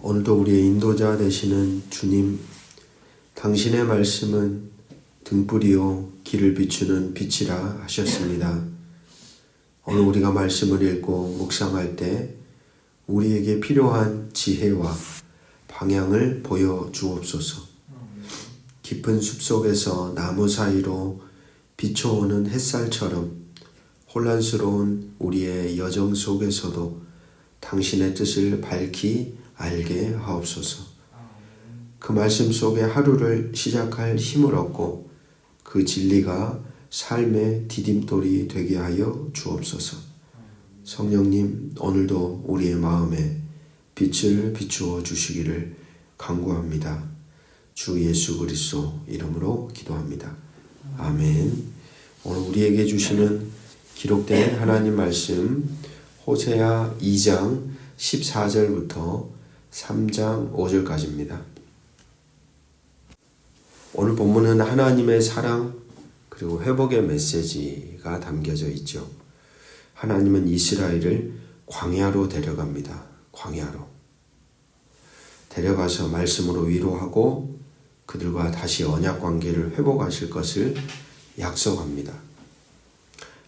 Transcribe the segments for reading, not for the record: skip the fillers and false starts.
오늘도 우리의 인도자 되시는 주님, 당신의 말씀은 등불이요 길을 비추는 빛이라 하셨습니다. 오늘 우리가 말씀을 읽고 묵상할 때 우리에게 필요한 지혜와 방향을 보여주옵소서. 깊은 숲속에서 나무 사이로 비춰오는 햇살처럼 혼란스러운 우리의 여정 속에서도 당신의 뜻을 밝히 알게 하옵소서. 그 말씀 속에 하루를 시작할 힘을 얻고 그 진리가 삶의 디딤돌이 되게 하여 주옵소서. 성령님, 오늘도 우리의 마음에 빛을 비추어 주시기를 간구합니다. 주 예수 그리스도 이름으로 기도합니다. 아멘. 오늘 우리에게 주시는 기록된 하나님 말씀 호세아 2장 14절부터 3장 5절까지입니다. 오늘 본문은 하나님의 사랑 그리고 회복의 메시지가 담겨져 있죠. 하나님은 이스라엘을 광야로 데려갑니다. 광야로. 데려가서 말씀으로 위로하고 그들과 다시 언약 관계를 회복하실 것을 약속합니다.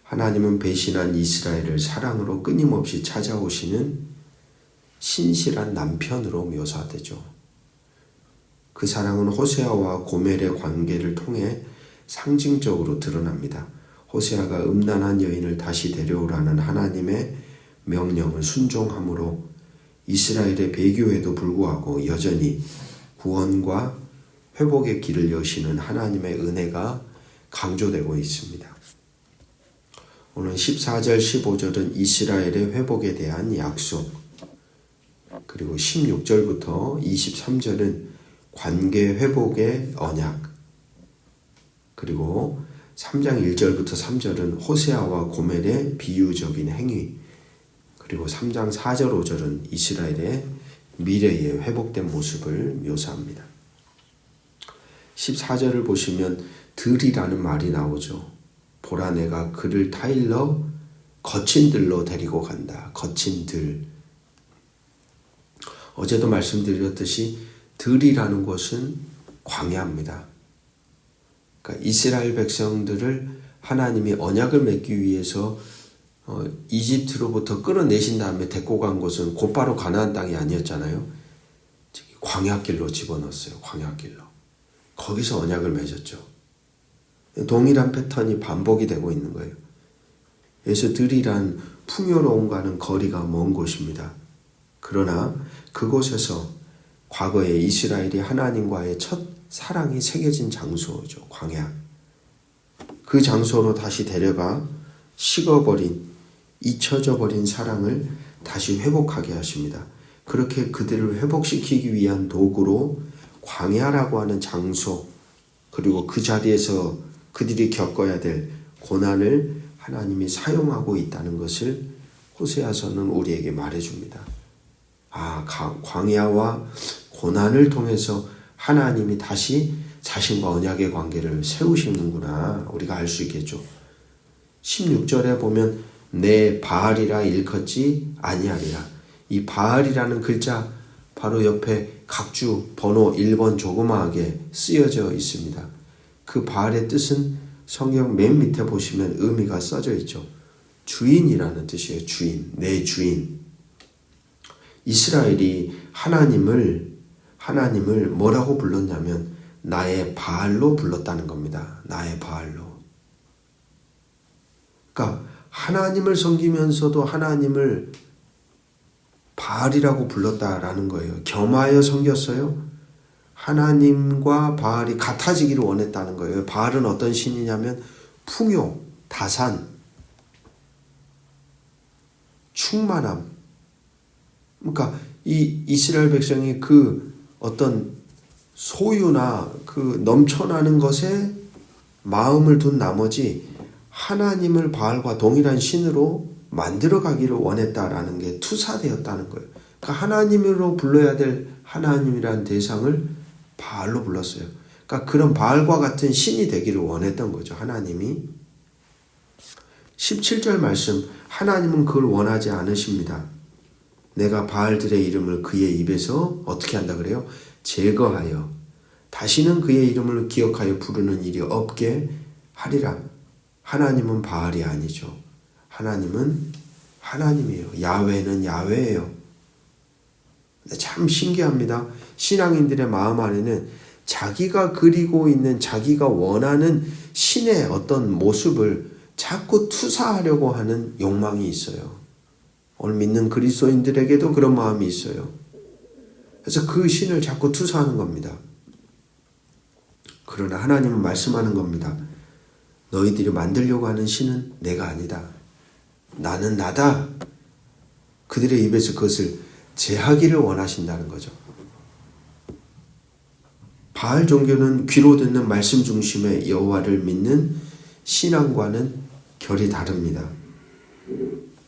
하나님은 배신한 이스라엘을 사랑으로 끊임없이 찾아오시는 신실한 남편으로 묘사되죠. 그 사랑은 호세아와 고멜의 관계를 통해 상징적으로 드러납니다. 호세아가 음란한 여인을 다시 데려오라는 하나님의 명령을 순종함으로 이스라엘의 배교에도 불구하고 여전히 구원과 회복의 길을 여시는 하나님의 은혜가 강조되고 있습니다. 오늘 14절 15절은 이스라엘의 회복에 대한 약속, 그리고 16절부터 23절은 관계 회복의 언약, 그리고 3장 1절부터 3절은 호세아와 고멜의 비유적인 행위, 그리고 3장 4절 5절은 이스라엘의 미래의 회복된 모습을 묘사합니다. 14절을 보시면 들이라는 말이 나오죠. 보라 내가 그를 타일러 거친 들로 데리고 간다. 거친 들. 어제도 말씀드렸듯이 들이라는 곳은 광야입니다. 그러니까 이스라엘 백성들을 하나님이 언약을 맺기 위해서 이집트로부터 끌어내신 다음에 데리고 간 곳은 곧바로 가나안 땅이 아니었잖아요. 광야길로 집어넣었어요. 광야길로. 거기서 언약을 맺었죠. 동일한 패턴이 반복이 되고 있는 거예요. 그래서 들이란 풍요로움과는 거리가 먼 곳입니다. 그러나 그곳에서 과거에 이스라엘이 하나님과의 첫 사랑이 새겨진 장소죠. 광야. 그 장소로 다시 데려가 식어버린, 잊혀져 버린 사랑을 다시 회복하게 하십니다. 그렇게 그들을 회복시키기 위한 도구로 광야라고 하는 장소, 그리고 그 자리에서 그들이 겪어야 될 고난을 하나님이 사용하고 있다는 것을 호세아서는 우리에게 말해줍니다. 광야와 고난을 통해서 하나님이 다시 자신과 언약의 관계를 세우시는구나 우리가 알 수 있겠죠. 16절에 보면 내 바알이라 일컫지 아니하리라. 이 바알이라는 글자 바로 옆에 각주 번호 1번 조그마하게 쓰여져 있습니다. 그 바알의 뜻은 성경 맨 밑에 보시면 의미가 써져 있죠. 주인이라는 뜻이에요. 주인, 내 주인. 이스라엘이 하나님을 뭐라고 불렀냐면 나의 바알로 불렀다는 겁니다. 나의 바알로. 그러니까 하나님을 섬기면서도 하나님을 바알이라고 불렀다라는 거예요. 겸하여 섬겼어요. 하나님과 바알이 같아지기를 원했다는 거예요. 바알은 어떤 신이냐면 풍요, 다산, 충만함. 그러니까 이 이스라엘 백성이 그 어떤 소유나 그 넘쳐나는 것에 마음을 둔 나머지 하나님을 바알과 동일한 신으로 만들어가기를 원했다라는 게 투사되었다는 거예요. 그러니까 하나님으로 불러야 될 하나님이라는 대상을 바알로 불렀어요. 그러니까 그런 바알과 같은 신이 되기를 원했던 거죠. 하나님이. 17절 말씀, 하나님은 그걸 원하지 않으십니다. 내가 바알들의 이름을 그의 입에서 어떻게 한다 그래요? 제거하여 다시는 그의 이름을 기억하여 부르는 일이 없게 하리라. 하나님은 바알이 아니죠. 하나님은 하나님이에요. 야훼는 야훼예요. 참 신기합니다. 신앙인들의 마음 안에는 자기가 그리고 있는 자기가 원하는 신의 어떤 모습을 자꾸 투사하려고 하는 욕망이 있어요. 오늘 믿는 그리스도인들에게도 그런 마음이 있어요. 그래서 그 신을 자꾸 투사하는 겁니다. 그러나 하나님은 말씀하는 겁니다. 너희들이 만들려고 하는 신은 내가 아니다. 나는 나다. 그들의 입에서 그것을 제하기를 원하신다는 거죠. 바알 종교는 귀로 듣는 말씀 중심의 여호와를 믿는 신앙과는 결이 다릅니다.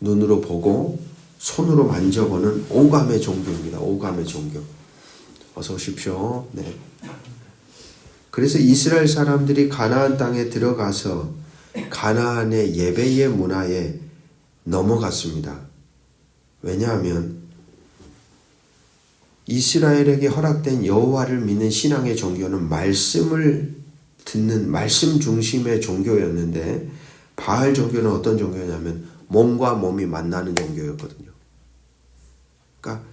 눈으로 보고 손으로 만져보는 오감의 종교입니다. 오감의 종교. 어서 오십시오. 네. 그래서 이스라엘 사람들이 가나안 땅에 들어가서 가나안의 예배의 문화에 넘어갔습니다. 왜냐하면 이스라엘에게 허락된 여호와를 믿는 신앙의 종교는 말씀을 듣는 말씀 중심의 종교였는데 바알 종교는 어떤 종교냐면 몸과 몸이 만나는 종교였거든요. 그러니까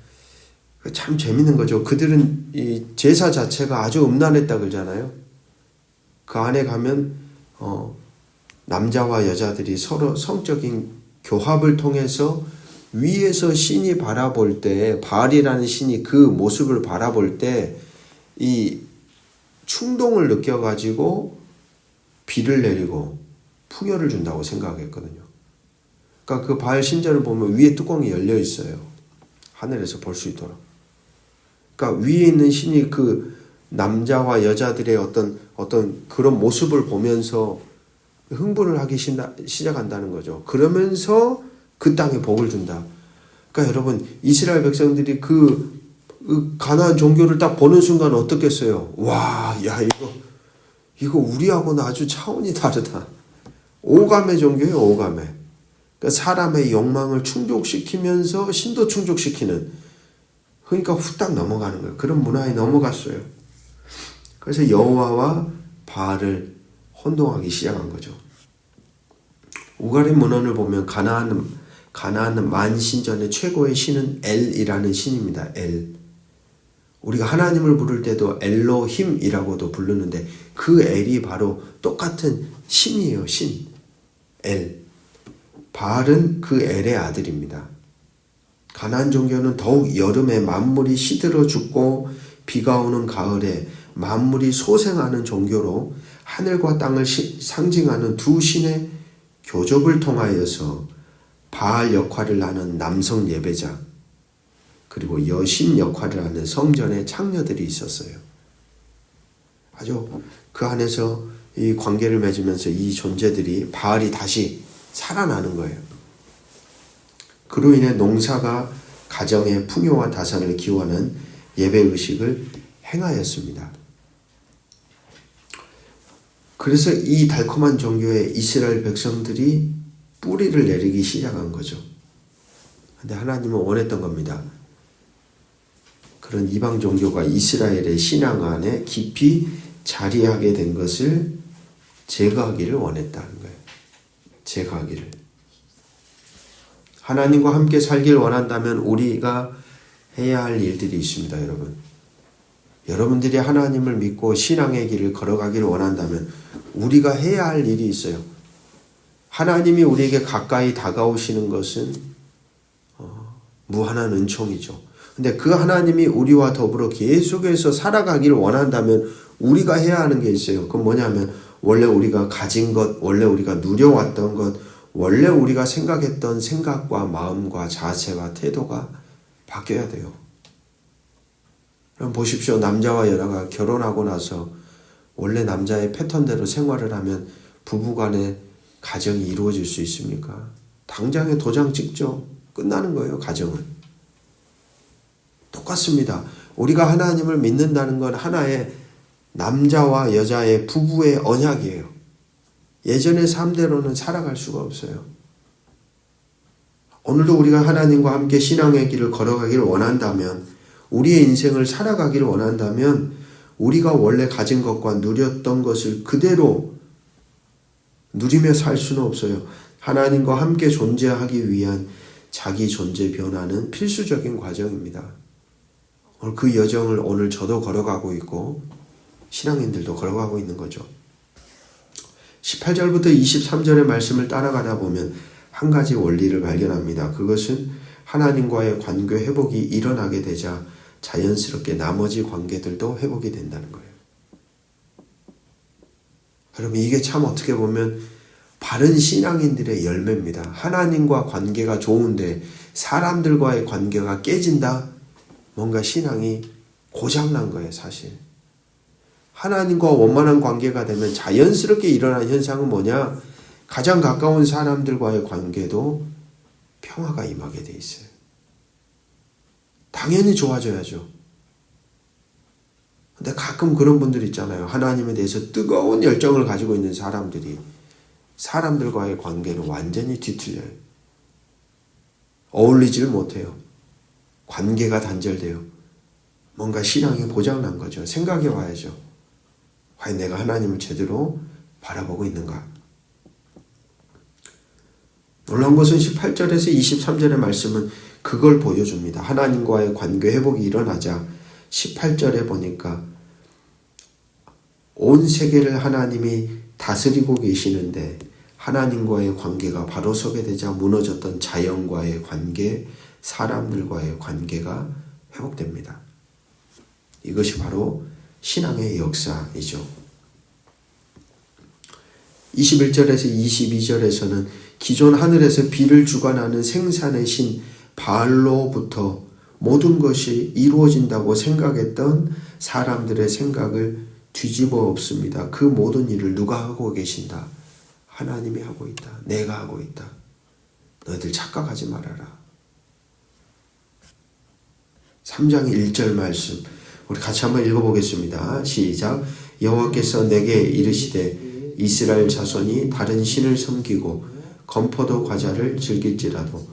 참 재밌는 거죠. 그들은 이 제사 자체가 아주 음란했다 그러잖아요. 그 안에 가면 남자와 여자들이 서로 성적인 교합을 통해서 위에서 신이 바라볼 때 바알이라는 신이 그 모습을 바라볼 때 이 충동을 느껴가지고 비를 내리고 풍요를 준다고 생각했거든요. 그러니까 그 바알 신전을 보면 위에 뚜껑이 열려 있어요. 하늘에서 볼 수 있도록. 그러니까 위에 있는 신이 그 남자와 여자들의 어떤 그런 모습을 보면서 흥분을 하기 시작한다는 거죠. 그러면서 그 땅에 복을 준다. 그러니까 여러분 이스라엘 백성들이 그 가나안 종교를 딱 보는 순간 어떻겠어요? 와, 야 이거 우리하고는 아주 차원이 다르다. 오감의 종교예요, 오감의. 그러니까 사람의 욕망을 충족시키면서 신도 충족시키는. 그러니까 후딱 넘어가는 거예요. 그런 문화에 넘어갔어요. 그래서 여호와와 바알을 혼동하기 시작한 거죠. 우가림 문헌을 보면 가나안 만신전의 최고의 신은 엘이라는 신입니다. 엘. 우리가 하나님을 부를 때도 엘로힘이라고도 부르는데 그 엘이 바로 똑같은 신이에요. 신. 엘. 바알은 그 엘의 아들입니다. 가나안 종교는 더욱 여름에 만물이 시들어 죽고 비가 오는 가을에 만물이 소생하는 종교로 하늘과 땅을 상징하는 두 신의 교접을 통하여서 바알 역할을 하는 남성 예배자 그리고 여신 역할을 하는 성전의 창녀들이 있었어요. 아주 그 안에서 이 관계를 맺으면서 이 존재들이 바알이 다시 살아나는 거예요. 그로 인해 농사가 가정의 풍요와 다산을 기원하는 예배의식을 행하였습니다. 그래서 이 달콤한 종교에 이스라엘 백성들이 뿌리를 내리기 시작한 거죠. 근데 하나님은 원했던 겁니다. 그런 이방 종교가 이스라엘의 신앙 안에 깊이 자리하게 된 것을 제거하기를 원했다는 거예요. 제거하기를. 하나님과 함께 살길 원한다면 우리가 해야 할 일들이 있습니다, 여러분. 여러분들이 하나님을 믿고 신앙의 길을 걸어가기를 원한다면 우리가 해야 할 일이 있어요. 하나님이 우리에게 가까이 다가오시는 것은 무한한 은총이죠. 근데 그 하나님이 우리와 더불어 계속해서 살아가기를 원한다면 우리가 해야 하는 게 있어요. 그건 뭐냐면 원래 우리가 가진 것, 원래 우리가 누려왔던 것, 원래 우리가 생각했던 생각과 마음과 자세와 태도가 바뀌어야 돼요. 그럼 보십시오. 남자와 여자가 결혼하고 나서 원래 남자의 패턴대로 생활을 하면 부부간의 가정이 이루어질 수 있습니까? 당장에 도장 찍죠. 끝나는 거예요, 가정은. 똑같습니다. 우리가 하나님을 믿는다는 건 하나의 남자와 여자의 부부의 언약이에요. 예전의 삶대로는 살아갈 수가 없어요. 오늘도 우리가 하나님과 함께 신앙의 길을 걸어가기를 원한다면, 우리의 인생을 살아가기를 원한다면 우리가 원래 가진 것과 누렸던 것을 그대로 누리며 살 수는 없어요. 하나님과 함께 존재하기 위한 자기 존재 변화는 필수적인 과정입니다. 그 여정을 오늘 저도 걸어가고 있고 신앙인들도 걸어가고 있는 거죠. 18절부터 23절의 말씀을 따라가다 보면 한 가지 원리를 발견합니다. 그것은 하나님과의 관계 회복이 일어나게 되자 자연스럽게 나머지 관계들도 회복이 된다는 거예요. 여러분, 이게 참 어떻게 보면 바른 신앙인들의 열매입니다. 하나님과 관계가 좋은데 사람들과의 관계가 깨진다? 뭔가 신앙이 고장난 거예요, 사실. 하나님과 원만한 관계가 되면 자연스럽게 일어나는 현상은 뭐냐? 가장 가까운 사람들과의 관계도 평화가 임하게 돼 있어요. 당연히 좋아져야죠. 근데 가끔 그런 분들 있잖아요. 하나님에 대해서 뜨거운 열정을 가지고 있는 사람들이 사람들과의 관계는 완전히 뒤틀려요. 어울리지를 못해요. 관계가 단절돼요. 뭔가 신앙이 고장난 거죠. 생각해 봐야죠. 과연 내가 하나님을 제대로 바라보고 있는가? 놀라운 것은 18절에서 23절의 말씀은 그걸 보여줍니다. 하나님과의 관계 회복이 일어나자 18절에 보니까 온 세계를 하나님이 다스리고 계시는데 하나님과의 관계가 바로 서게 되자 무너졌던 자연과의 관계, 사람들과의 관계가 회복됩니다. 이것이 바로 신앙의 역사이죠. 21절에서 22절에서는 기존 하늘에서 비를 주관하는 생산의 신 바알로부터 모든 것이 이루어진다고 생각했던 사람들의 생각을 뒤집어 엎습니다. 그 모든 일을 누가 하고 계신다? 하나님이 하고 있다. 내가 하고 있다. 너희들 착각하지 말아라. 3장 1절 말씀 우리 같이 한번 읽어보겠습니다. 시작. 여호와께서 내게 이르시되 이스라엘 자손이 다른 신을 섬기고 건포도 과자를 즐길지라도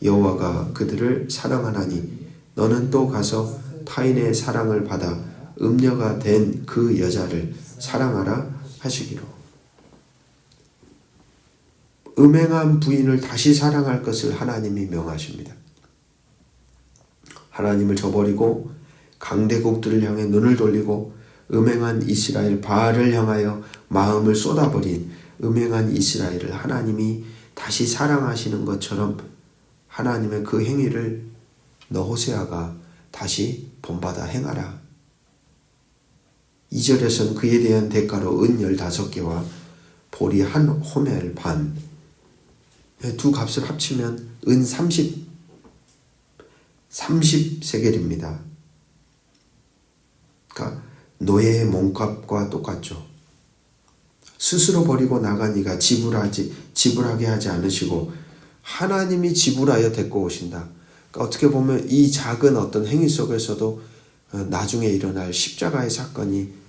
여호와가 그들을 사랑하나니 너는 또 가서 타인의 사랑을 받아 음녀가 된 그 여자를 사랑하라 하시기로. 음행한 부인을 다시 사랑할 것을 하나님이 명하십니다. 하나님을 저버리고 강대국들을 향해 눈을 돌리고 음행한 이스라엘 바알을 향하여 마음을 쏟아버린 음행한 이스라엘을 하나님이 다시 사랑하시는 것처럼 하나님의 그 행위를 너 호세아가 다시 본받아 행하라. 2절에서는 그에 대한 대가로 은 15개와 보리 한 호멜 반, 두 값을 합치면 은 30세겔입니다. 그러니까 노예의 몸값과 똑같죠. 스스로 버리고 나간 이가 지불하게 하지 않으시고 하나님이 지불하여 데리고 오신다. 그러니까 어떻게 보면 이 작은 어떤 행위 속에서도 나중에 일어날 십자가의 사건이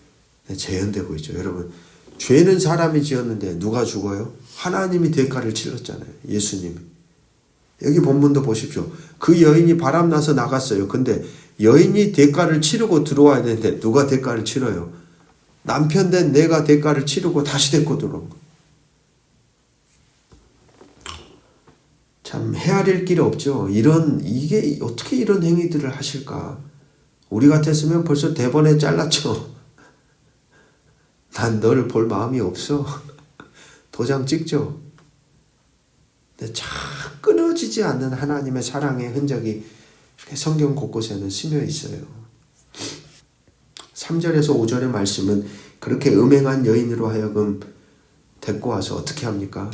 재현되고 있죠. 여러분, 죄는 사람이 지었는데 누가 죽어요? 하나님이 대가를 치렀잖아요. 예수님이. 여기 본문도 보십시오. 그 여인이 바람나서 나갔어요. 근데 여인이 대가를 치르고 들어와야 되는데 누가 대가를 치러요? 남편 된 내가 대가를 치르고 다시 데리고 들어온 거. 참 헤아릴 길이 없죠. 이게 어떻게 이런 행위들을 하실까? 우리 같았으면 벌써 대번에 잘랐죠. 난 너를 볼 마음이 없어. 도장 찍죠. 근데 참 끊어지지 않는 하나님의 사랑의 흔적이 성경 곳곳에는 스며 있어요. 3절에서 5절의 말씀은 그렇게 음행한 여인으로 하여금 데리고 와서 어떻게 합니까?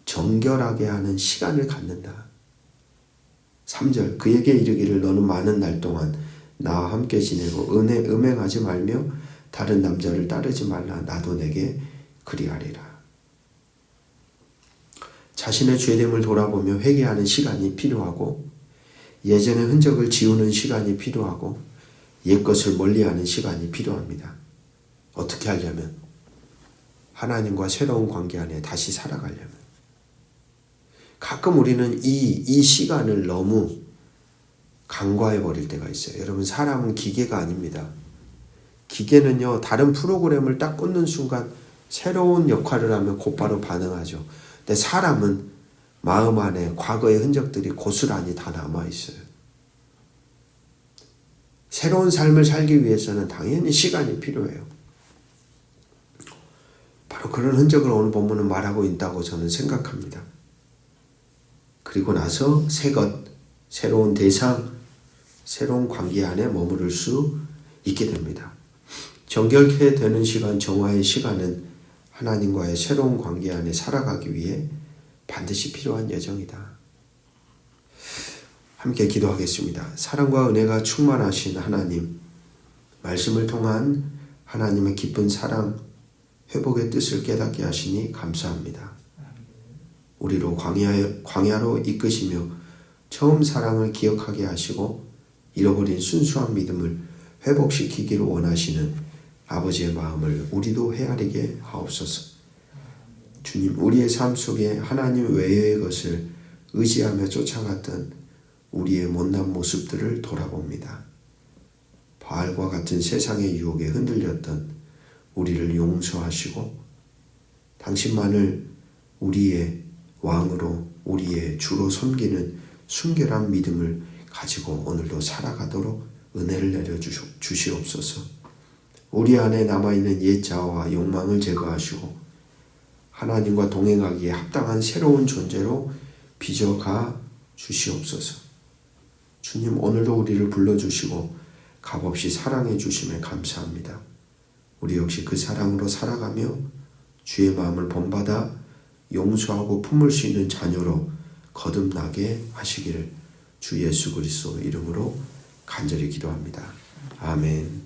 정결하게 하는 시간을 갖는다. 3절 그에게 이르기를 너는 많은 날 동안 나와 함께 지내고 음행하지 말며 다른 남자를 따르지 말라. 나도 내게 그리하리라. 자신의 죄됨을 돌아보며 회개하는 시간이 필요하고 예전의 흔적을 지우는 시간이 필요하고 옛것을 멀리하는 시간이 필요합니다. 어떻게 하려면? 하나님과 새로운 관계 안에 다시 살아가려면. 가끔 우리는 이 시간을 너무 간과해 버릴 때가 있어요. 여러분, 사람은 기계가 아닙니다. 기계는요, 다른 프로그램을 딱 꽂는 순간 새로운 역할을 하면 곧바로 반응하죠. 근데 사람은 마음 안에 과거의 흔적들이 고스란히 다 남아 있어요. 새로운 삶을 살기 위해서는 당연히 시간이 필요해요. 바로 그런 흔적을 오늘 본문은 말하고 있다고 저는 생각합니다. 그리고 나서 새 것, 새로운 대상, 새로운 관계 안에 머무를 수 있게 됩니다. 정결케 되는 시간, 정화의 시간은 하나님과의 새로운 관계 안에 살아가기 위해 반드시 필요한 여정이다. 함께 기도하겠습니다. 사랑과 은혜가 충만하신 하나님, 말씀을 통한 하나님의 기쁜 사랑, 회복의 뜻을 깨닫게 하시니 감사합니다. 우리로 광야로 이끄시며 처음 사랑을 기억하게 하시고 잃어버린 순수한 믿음을 회복시키기를 원하시는 아버지의 마음을 우리도 헤아리게 하옵소서. 주님, 우리의 삶 속에 하나님 외의 것을 의지하며 쫓아갔던 우리의 못난 모습들을 돌아봅니다. 바알과 같은 세상의 유혹에 흔들렸던 우리를 용서하시고 당신만을 우리의 왕으로, 우리의 주로 섬기는 순결한 믿음을 가지고 오늘도 살아가도록 은혜를 내려주시옵소서. 우리 안에 남아있는 옛 자아와 욕망을 제거하시고 하나님과 동행하기에 합당한 새로운 존재로 빚어가 주시옵소서. 주님, 오늘도 우리를 불러주시고 값없이 사랑해 주심에 감사합니다. 우리 역시 그 사랑으로 살아가며 주의 마음을 본받아 용서하고 품을 수 있는 자녀로 거듭나게 하시기를 주 예수 그리스도 이름으로 간절히 기도합니다. 아멘.